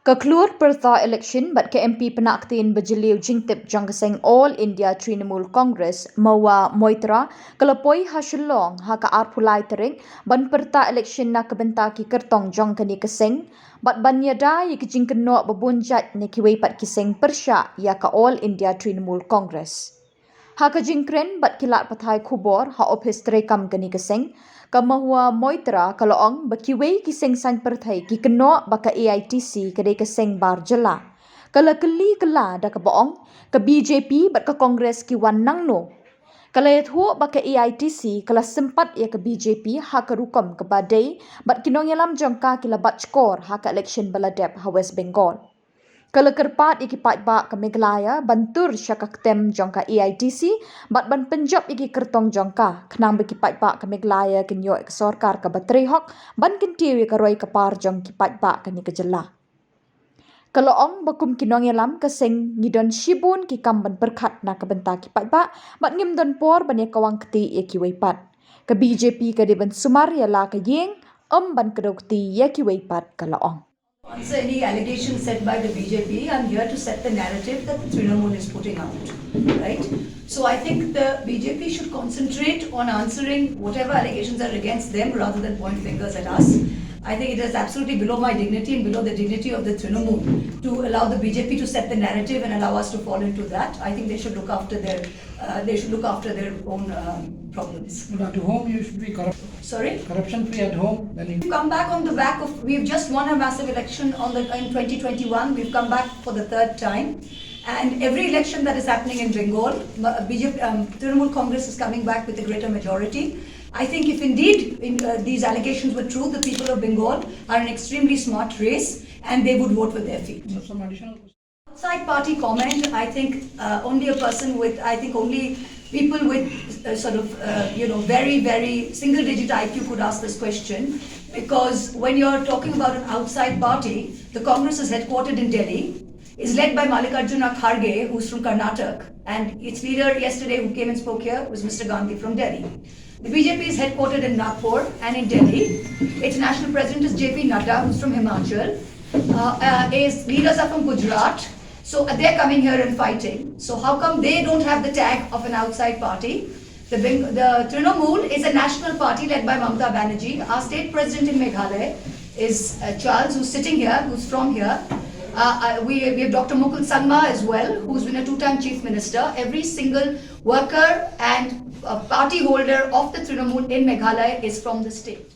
Khlur pyrta election but MP pnah ktien jylliew jingtip seng All India Trinamool Congress Mahua Maitra kalapoi ha Shillong ha ka arpulai tarik ban pyrta election na bynta ki Kyrtong jong kani seng but ban iada ki jingkynnoh babun jait ni kiwei seng pyrshah ya ka All India Trinamool Congress. Ha ka jingkren bat kilat pathai kubor ha office terekam kani seng ka Mahua Maitra kaloong ba kiwei seng san perthai ki keno ba ka Aitc kadai seng bar jela kala keli kala da ka boong ka BJP bat ka Congress ki wan nang no kala yat hu ba ka Aitc kala sempat ya ka BJP ha ka rukom ka badai bat kinong yalam jangka kila bat skor ha ka election baladep ha West Bengal. Kala Kyrpad iki ba ka Meghalaya bantur syaka ktien jongka Aitc bat ban Punjab iki Kyrtong jongka knang beki ba ka Meghalaya kenyo ka sarkar ka bateri hok ban kentiu ka roi ka par jong ki ba ka ni ka jela. Kalau ong bakum kinong yalam ka seng ngidon shibun ki kam ban perkhat na ka benta ki ba bat ngim don por ban ya kawang kti ya kiwei pat ka BJP ka de ban sumar ya la ka yeng ban kadokti ya kiwei pat kalau ong. Answer any allegations said by the BJP. I'm here to set the narrative that the Trinamool is putting out, right? So I think the BJP should concentrate on answering whatever allegations are against them rather than point fingers at us. I think it is absolutely below my dignity and below the dignity of the Trinamool to allow the BJP to set the narrative and allow us to fall into that. I think they should look after their own problems. But at home you should be Sorry? corruption free at home. Then We've come back on the back of, we've just won a massive election in 2021. We've come back for the third time. And every election that is happening in Bengal, Trinamool Congress is coming back with a greater majority. I think if indeed these allegations were true, the people of Bengal are an extremely smart race and they would vote with their feet. some additional Outside party comment, I think only people with very, very single digit IQ could ask this question, because when you're talking about an outside party, the Congress is headquartered in Delhi, is led by Mallikarjuna Kharge, who's from Karnataka, and its leader yesterday who came and spoke here was Mr. Gandhi from Delhi. The BJP is headquartered in Nagpur and in Delhi. Its national president is JP Nadda, who's from Himachal. Its leaders are from Gujarat. So they're coming here and fighting. So how come they don't have the tag of an outside party? The Trinamool is a national party led by Mamata Banerjee. Our state president in Meghalaya is Charles, who's sitting here, who's from here. We have Dr. Mukul Sangma as well, who's been a two-time chief minister. Every single worker and party holder of the Trinamool in Meghalaya is from the state.